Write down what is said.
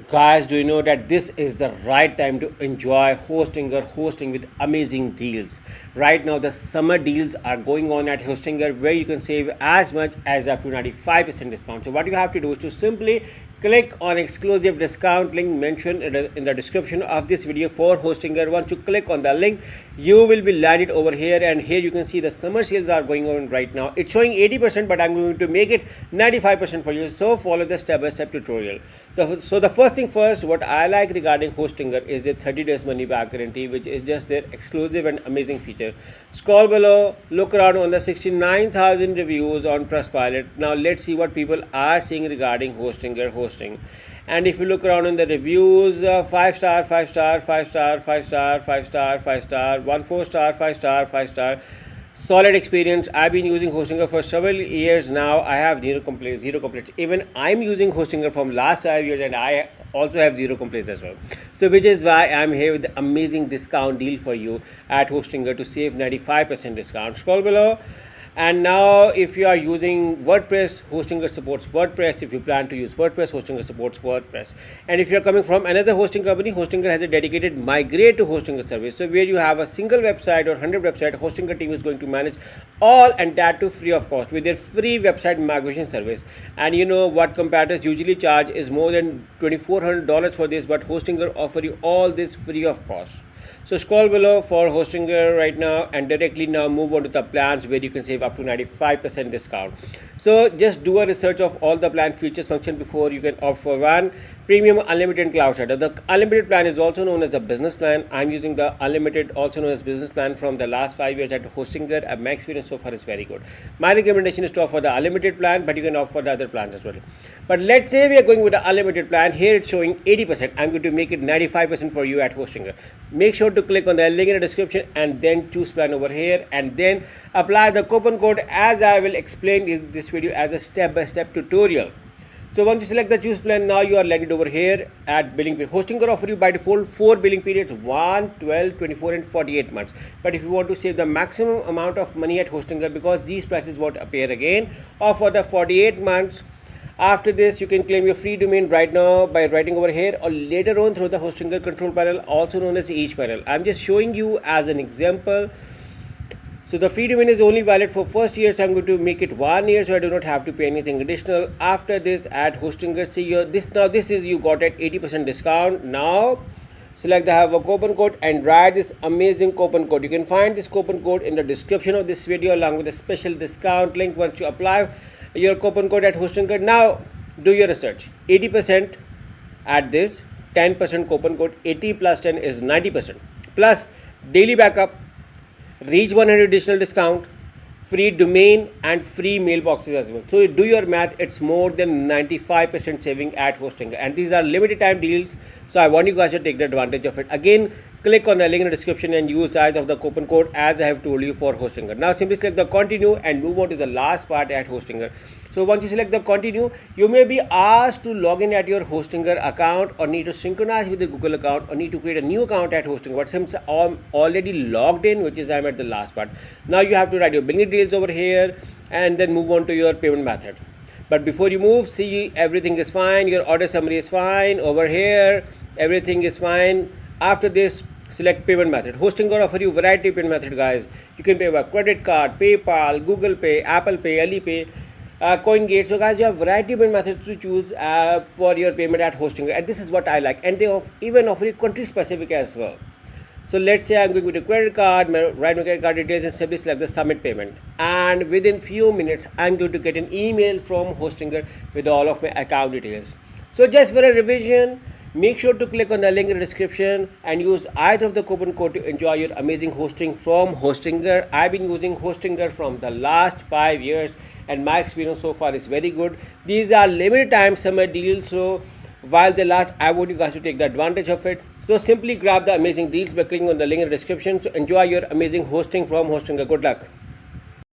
Guys, do you know that this is the right time to enjoy hosting with amazing deals? Right now, the summer deals are going on at Hostinger where you can save as much as up to 95% discount. So what you have to do is to simply click on exclusive discount link mentioned in the description of this video for Hostinger. Once you click on the link, you will be landed over here, and here you can see the summer sales are going on right now. It's showing 80%, but I'm going to make it 95% for you. So follow the step-by-step tutorial. So the first thing first, what I like regarding Hostinger is the 30 days money back guarantee, which is just their exclusive and amazing feature. Scroll below, look around on the 69,000 reviews on Trustpilot. Now let's see what people are saying regarding Hostinger hosting. And if you look around in the reviews, 5 star, 5 star, 5 star, 5 star, 5 star, 5 star, 1 4 star, 5 star, 5 star. Solid experience. I've been using Hostinger for several years now. I have zero complaints. Even I'm using Hostinger from last 5 years, and I also have zero complaints as well. So which is why I'm here with the amazing discount deal for you at Hostinger to save 95% discount. Scroll below. And now if you are using WordPress, Hostinger supports WordPress. If you plan to use WordPress, Hostinger supports WordPress. And if you're coming from another hosting company, Hostinger has a dedicated migrate to Hostinger service. So where you have a single website or 100 website, Hostinger team is going to manage all, and that too free of cost with their free website migration service. And you know what competitors usually charge is more than $2,400 for this, but Hostinger offer you all this free of cost. So scroll below for Hostinger right now, and directly now move on to the plans where you can save up to 95% discount. So just do a research of all the plan features function before you can opt for one. Premium unlimited cloud setup. The unlimited plan is also known as the business plan. I'm using the unlimited, also known as business plan, from the last 5 years at Hostinger, and my experience so far is very good. My recommendation is to opt for the unlimited plan, but you can opt for the other plans as well. But let's say we are going with the unlimited plan. Here it's showing 80%. I'm going to make it 95% for you at Hostinger. Make sure to click on the link in the description and then choose plan over here, and then apply the coupon code as I will explain in this video as a step-by-step tutorial. So once you select the choose plan, now you are landed over here at billing period. Hostinger offer you by default 4 billing periods: 1, 12, 24 and 48 months. But if you want to save the maximum amount of money at Hostinger, because these prices won't appear again, or for the 48 months, after this you can claim your free domain right now by writing over here, or later on through the Hostinger control panel, also known as each panel. I'm just showing you as an example. So the free domain is only valid for first year, so I'm going to make it 1 year, so I do not have to pay anything additional. After this, at Hostinger, see this is you got at 80% discount. Now select the have a coupon code and write this amazing coupon code. You can find this coupon code in the description of this video along with a special discount link. Once you apply your coupon code at Hostinger, now do your research. 80% at this, 10% coupon code, 80 plus 10 is 90%, plus daily backup, reach 100 additional discount, free domain and free mailboxes as well. So do your math, it's more than 95% saving at Hostinger, and these are limited time deals, so I want you guys to take the advantage of it. Again, click on the link in the description and use either of the coupon code as I have told you for Hostinger. Now simply select the continue and move on to the last part at Hostinger. So once you select the continue, you may be asked to log in at your Hostinger account, or need to synchronize with the Google account, or need to create a new account at Hostinger. But since I'm already logged in, which is I'm at the last part, now you have to write your billing details over here and then move on to your payment method. But before you move, see, everything is fine. Your order summary is fine over here. Everything is fine. After this, select payment method. Hostinger offer you variety of payment method, guys. You can pay by credit card, PayPal, Google Pay, Apple Pay, Alipay, CoinGate. So guys, you have variety of payment methods to choose for your payment at Hostinger, and this is what I like. And they even offer you country specific as well. So let's say I'm going with a credit card, write my credit card details and simply select the submit payment. And within few minutes, I'm going to get an email from Hostinger with all of my account details. So just for a revision, make sure to click on the link in the description and use either of the coupon code to enjoy your amazing hosting from Hostinger. I've been using Hostinger from the last 5 years, and my experience so far is very good. These are limited time summer deals, so while they last, I want you guys to take the advantage of it. So simply grab the amazing deals by clicking on the link in the description. So enjoy your amazing hosting from Hostinger. Good luck.